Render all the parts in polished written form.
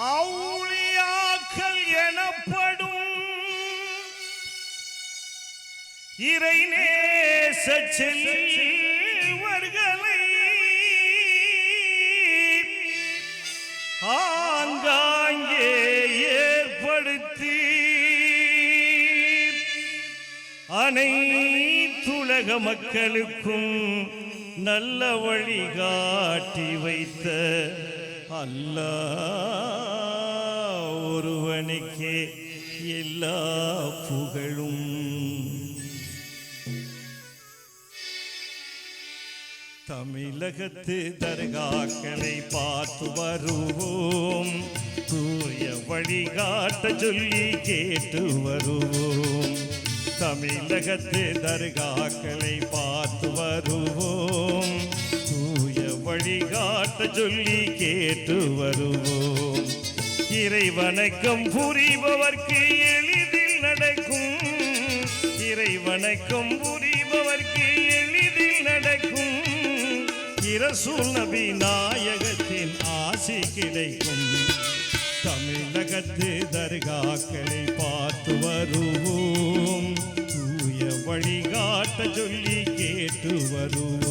அவுளியாக்கள் எனப்படும் இறைநேச செல்வர்களை ஆங்காங்கே ஏற்படுத்தி அனைத்துலக மக்களுக்கும் நல்ல வழிகாட்டி வைத்த அல்லாஹ் ஒருவனுக்கே எல்லா புகழும். தமிழகத்து தர்காக்களை பார்த்து வருவோம், தூய வழிகாட்ட சொல்லி கேட்டு வருவோம். தமிழகத்து தர்காக்களை பார்த்து வருவோம், தூய வழிகாட்ட சொல்லி கேட்டு வருவோம். இறைவணக்கம் புரிபவர்க்கு எளிதில் நடக்கும், இறைவணக்கம் புரிபவர்க்கு எளிதில் நடக்கும். ரசூல் நபி நாயகத்தின் ஆசி கிடைக்கும். தமிழகத்து தர்காக்களை பார்த்து வருவோம், தூய வழிகாட்ட சொல்லி கேட்டு வருவோம்.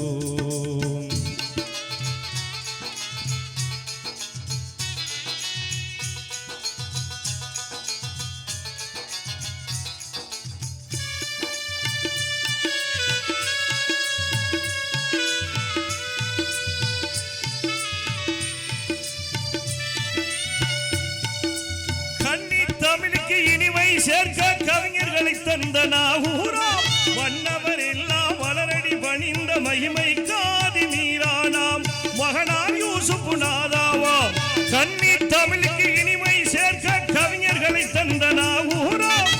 தமிழுக்கு இனிமை சேர்க்க கவிஞர்களை தந்த நாகூராம், வண்ணவர் எல்லாம் வளரடி பணிந்த மகிமை காதி மீறானாம் மகனார் யூசுப் நாதாவாம். கன்னி தமிழுக்கு இனிமை சேர்க்க கவிஞர்களை தந்த நாகூராம்,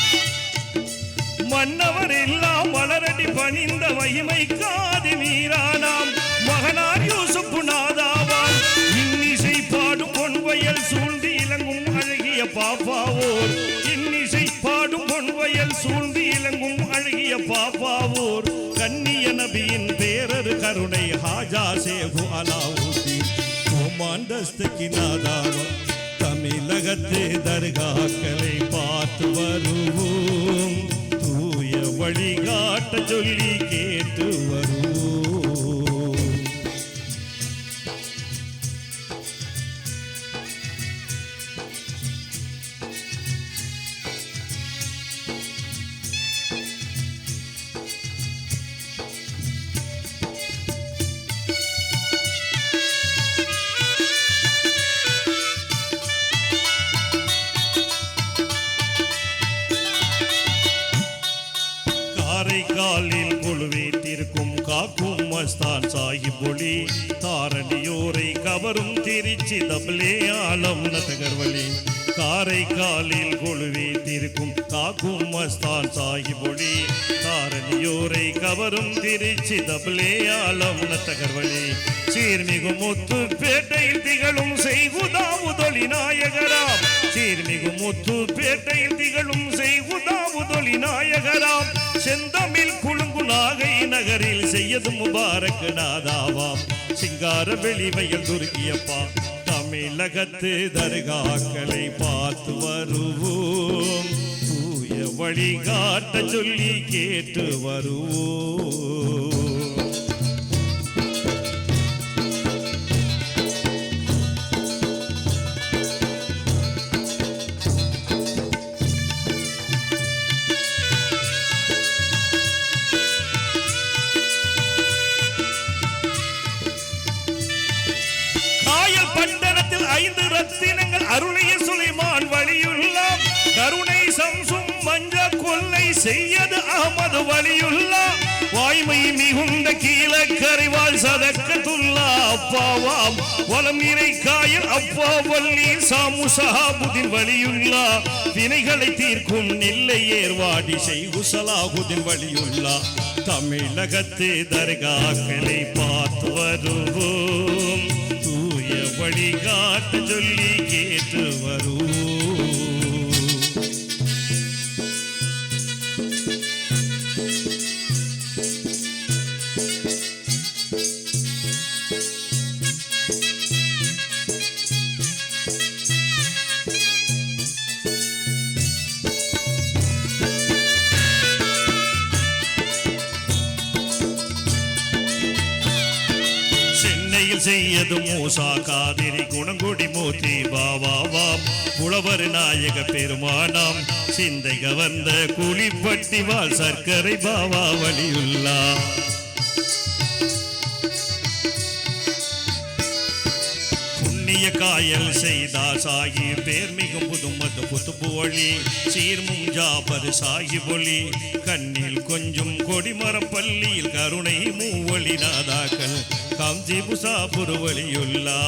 மன்னவர் எல்லாம் வளரடி பணிந்த மகிமை காதி மீறானாம் மகனார் யூசுப் நாதாவாம். இன்னிசை பாடும் பொன்வயல் சூழ்ந்து இலங்கும் அழகிய பாப்பாவோர், இன்னிசை பாடும் பொன்வயல் சூழ்ந்து இலங்கும் அழகிய பாப்பாவோர். கண்ணிய நபியின் பேரரு கருணை ஹாஜா சேகு அலாவுதீன் கோமாண்டஸ்துக்கு நாதாவா. தமிழகத்து தர்காக்களை பார்த்து வருவோம், தூய வழிகாட்ட சொல்லி கேட்டு வருவோம். காரைக்காலில் கொழுவேற்றிருக்கும் காக்கும் மஸ்தான் சாஹிபொலி, தாரணியோரை கவரும் திருச்சி தபலே ஆலம் நகர்வழி. காரைக்காலில் கொழுவேற்றிருக்கும் காக்கும் மஸ்தான் சாஹிபொலி, தாரணியோரை கவரும் திருச்சி தபலே ஆலம் நகர்வழி. சீர்மிகு முத்து பேட்டையில் திகழும் செய்குதாவுதொலி நாயகராம், சீர்மிகு முத்து பேட்டையில் திகழும் செய்குதாவுதொலி நாயகராம். செந்தமிழ் குழுங்கு நாகை நகரில் செய்யது முபாரக் நாதாவாம். சிங்கார வெளிவயல் துருக்கியப்பா. தமிழகத்து தர்காக்களை பார்த்து வருவோம், தூய வழிகாட்ட சொல்லி கேட்டு வருவோம். பண்டனத்தில் 5 ரத்தினங்கள் அருளிய சுலைமான் வலியுல்லாம், கருணை சம்சும் மஞ்ச கொல்லை செய்யது அகமது வலியுல்லாம். வாய்மை மிகுந்த கீழக்கரைவாள் சதக்கத்துல்லா அப்பாவாம், வலம் இறை காயல் அப்பா வள்ளி சாமு சஹாபுதின் வலியுல்லா. வினைகளை தீர்க்கும் நெல்லை ஏர்வாடி செய்கு சலாஹுதின் வலியுல்லா. தமிழகத்து தர்காக்களை பார்த்து வருவோம், தூய வழிகாட்ட சொல்லி கேட்டு வருவோம். செய்யது மூசா காதிரி குணங்குடி மூர்த்தி பாவாவாம் புலவர் நாயக பெருமானாம் சிந்தை கவர்ந்த குளிப்பட்டி வாழ் சர்க்கரை பாவா வலியுள்ளா புண்ணிய காயல் செய்தார் சாகி பேர் மிகும் புதுமது புத்துப்பு ஒளி சீர்மும் ஜாபர் சாகி ஒளி கண்ணில் கொஞ்சம் கொடிமரம் பள்ளியில் கருணை மூவொளி நாதாக்கள் காஞ்சி புசாபுரு வழியுள்ளா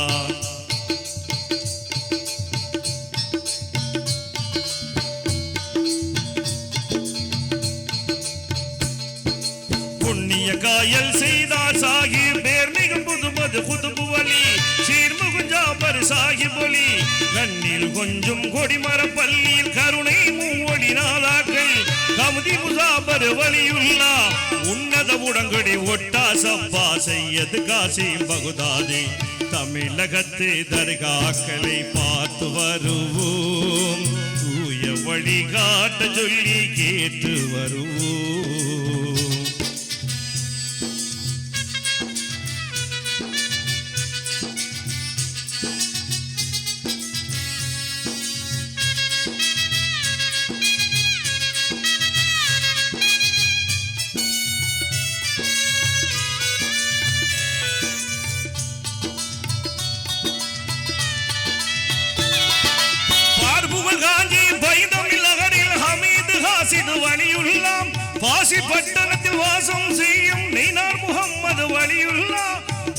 புண்ணிய காயல் செய்தார் சாகி பேர் மிகும் புதுமது புதுப்பு ஒளி சீர்முகுஞ்சாபர் சாகி ஒளி கண்ணில் கொஞ்சம் கொடிமரம் பள்ளியில் கருணை மூவொளி நாதாக்கள் கமுதி முசாபர் வலியுள்ளா உன்னத உடங்கடி ஒட்டா சப்பா செய்யது காசி பகுதாதி தமிழகத்து தர்காக்களை பார்த்து வருவோம் தூய வழிகாட்ட சொல்லி கேட்டு வருவோம் வலியுள்ளாம் பாசி பட்டணத்தில் வாசம் செய்யும் நெய்னார் முகம்மது வலியுள்ளா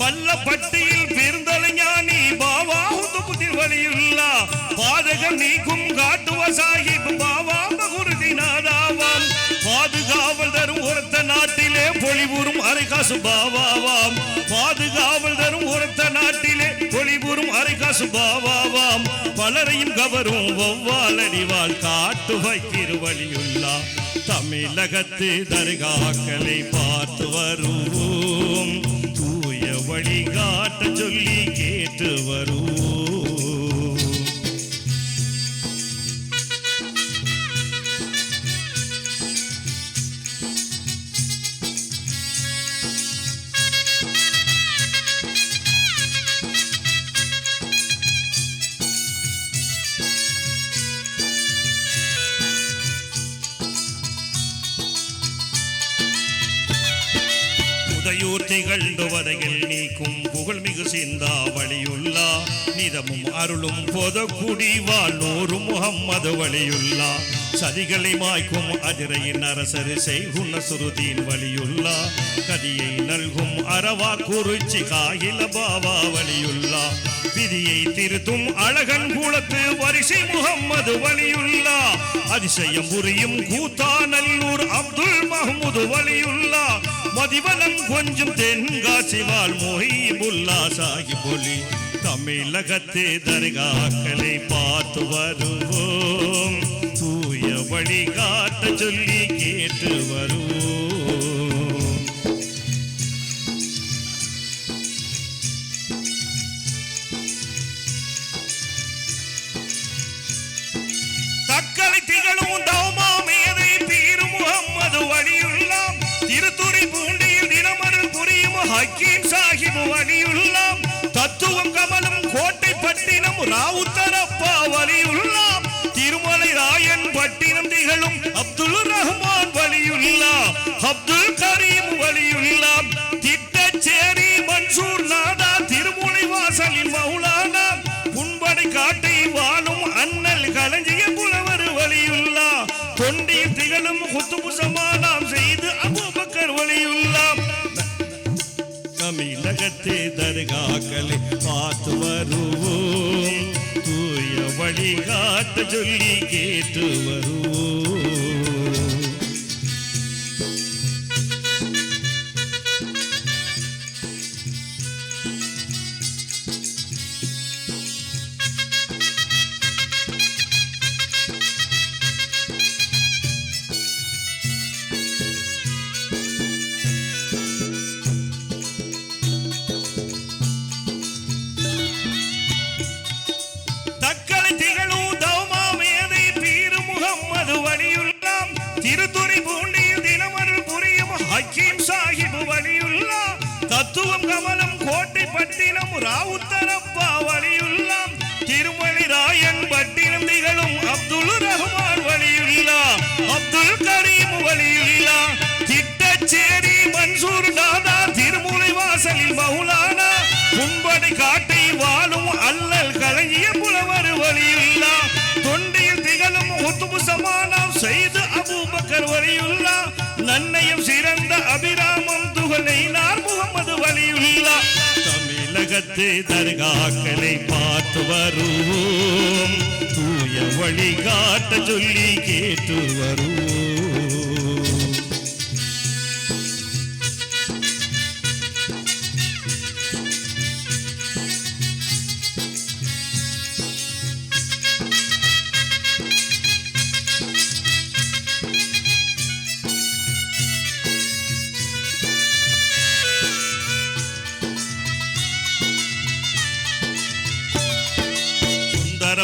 பல்லப்பட்டியில் பெருந்தலை ஞானி பாபா உதுபுதிர் வலியுள்ளா பாதகம் நீக்கும் காட்டுவ சாஹிப் பாபா பகுருதினாதாவாம் பாதுகாவல் தரும் ஒருத்த நாட்டிலே பொலிபுறும் அரைகாசு பாபாவாம் பாதுகாவல் தரும் ஒருத்த நாட்டிலே பொலிபுறும் அரைகாசு பாபாவாம் பலரையும் கவரும் ஒவ்வாலடிவாள் காட்டு வைத்திரு வழியுள்ளா தமிழகத்து தர்காக்களை பார்த்து வருவோம் தூய வழிகாட்ட சொல்லி கேட்டு வருவோம் திகழ்ந்து வரையில் நீக்கும் புகழ்மிகு சிந்தா வழியுள்ளா நிதமும் அருளும் பொதக்குடி வாழ்நூறு முகம்மது வழியுள்ளா சதிகளை மாய்க்கும் அதிரையின் அரசர் செய்குண சுருதீன் வழியுள்ளா கதியை நல்கும் அரவா குறிச்சி காயில பாவா வழியுள்ளா விதியை திருத்தும் அழகன் குலத்து வரிசை முகம்மது வழியுள்ளா அதிசயம் புரியும் கூத்தா நல்லூர் அப்துல் மஹ்மூது வழியுள்ளா மதிவனம் கொஞ்சம் தென்காசி வாழ் மொஹிபுல்லா சாஹிப் ஒளி தமிழகத்து தர்காக்களை பார்த்து வருவோம் தூய வழிகாட்ட சொல்லி கேட்டு வருவோம் தக்கலை திகழும் தௌமா மேதை பீர் முகம்மது வழியுள்ளாம் திருத்துறை பூண்டியில் தினமருள் புரியும் ஹக்கீம் சாஹிப் வழியுள்ளாம் தத்துவம் கமலும் கோட்டை பட்டினம் ராவுத்தரப்பா வழியுள்ளாம் திருமலை ராயன் பட்டினம் திகழும் அப்துல் ரஹ்மான் வழியுள்ளா அப்துல் கரீம் வழியுள்ளாம் திட்டச்சேரி மன்சூர் நாதா திருமுனை வாசலில் மௌலானா புண்படை காட்டை வாழும் அண்ணல் களஞ்சிய புலவர் வழியுள்ளா தொண்டியில் திகழும் குத்துபு சமாதாம் செய்து அபூபக்கர் வழியுள்ளாம் தமிழகத்து தர்காக்களை பார்த்து வருவோம் தூய வழிகாட்ட சொல்லி கேட்டு வருவோம் திகழும் தௌமா மேதை பீர் முகம்மது வழியுள்ள பட்டினம் ராவுத்தரப்பா வலியுல்லா திருமலை ராயன் பட்டினம் திகழும் அப்துல் ரஹ்மான் வலியுல்லா அப்துல் கரீம் வலியுல்லா திட்டச்சேரி மன்சூர் தாதா திருமுலை வாசலில் மௌலானா புண்படை காட்டை வாழும் அல்லல் கலைஞ புலவர் வலியுல்லா தொண்டியில் திகழும் குத்துபு சமானம் செய்து அபூபக்கர் வலியுல்லா நன்னையும் சிறந்த அபிராமம் துகளைனார் முகமது வலியுல்லா தமிழகத்து தர்காக்களை பார்த்து வருவோம் தூய வழி காட்ட சொல்லி கேட்டு வருவோம்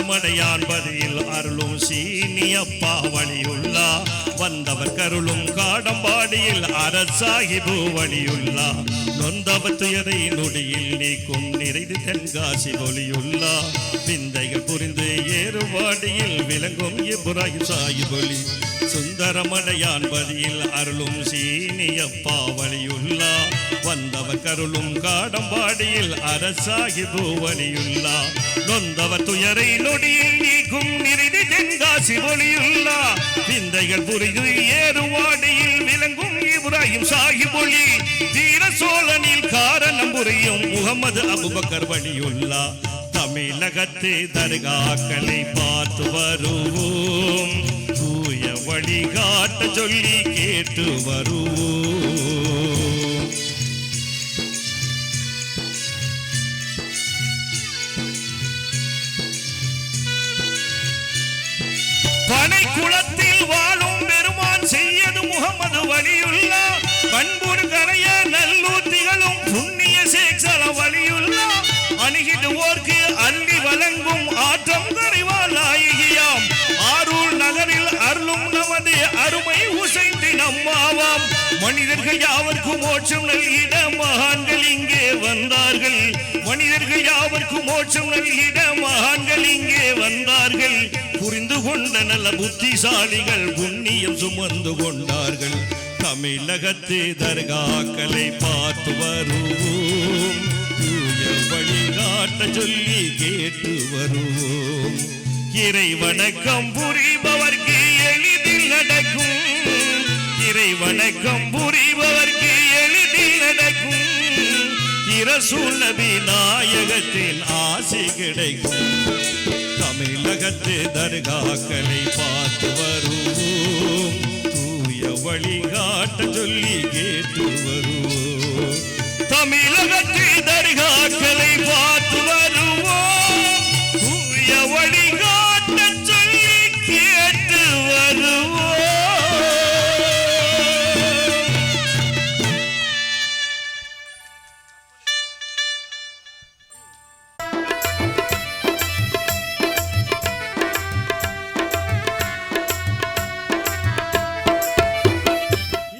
மடையான் பதியில் அருளும் சீனியப்பா வழியுள்ளா வந்தவர் கருளும் காடம்பாடியில் அரசாகிபு வழியுள்ளா நொந்தவர் துயரை நொடியில் நீக்கும் நிறைந்து தென்காசி ஒளியுள்ளா விந்தைகள் புரிந்து ஏறுவாடியில் விளங்கும் இப்ராஹிம் சாஹிபொலி சுந்தரமடையான் பதியில் அருளும் சீனியப்பா வழியுள்ளா வந்தவர் கருளும் காடம்பாடியில் அரசாகிபு வழியுள்ளா நொந்தவர் துயரை நொடியில் நீக்கும் நிறைந்து தென்காசி ஒளியுள்ளா விந்தைகள் புரிந்து ஏறுவாடியில் விளங்கும் இப்ராஹிம் சாஹிபொலி தீர சோழனில் காரணம் புரியும் முகமது அபுபக்கர் வழியுள்ளா தமிழகத்து தர்காக்களை பார்த்து வருவோம் தூய வழிகாட்ட சொல்லி கேட்டு வருவோம் பனை குளத்தில் வாழும் பெருமான் செய்யது முகமது வலியுல்லா பண்புர் கரைய நல்லூர் திகழும் புண்ணிய சேக்சல வலியுல்லா அணுகிடுவோர்க்கு அள்ளி வழங்கும் ஆற்றம் கரைவால் ஆயியாம் ஆரூர் நகரில் அருளும் நமது அருமை உசைந்து நம்மாவாம் மனிதர்கள் யாவர்க்கும் மோட்சம் நல்கிட மகான்கள் இங்கே வந்தார்கள் மனிதர்கள் யாவர்க்கும் மோட்சம் நல்கிட மகான்கள் இங்கே வந்தார்கள் புரிந்து கொண்ட நல்ல புத்திசாலிகள் புண்ணியம் சுமந்து கொண்டார்கள் தமிழகத்து தர்காக்களை பார்த்து வருவோம் தூய வழிகாட்ட சொல்லி கேட்டு வருவோம் இறை வணக்கம் புரிபவர்க்கு எளிதில் நடக்கும் இறை வணக்கம் புரிபவர்க்கு எளிதில் நடக்கும் இரசூல் நபி நாயகத்தின் ஆசி கிடைக்கும் தமிழகத்து தர்காக்களை பார்த்து வருவோம் தூய வழிகாட்ட சொல்லி கேட்டு வருவோம் தமிழகத்து தர்காக்களை பார்த்து வருவோம்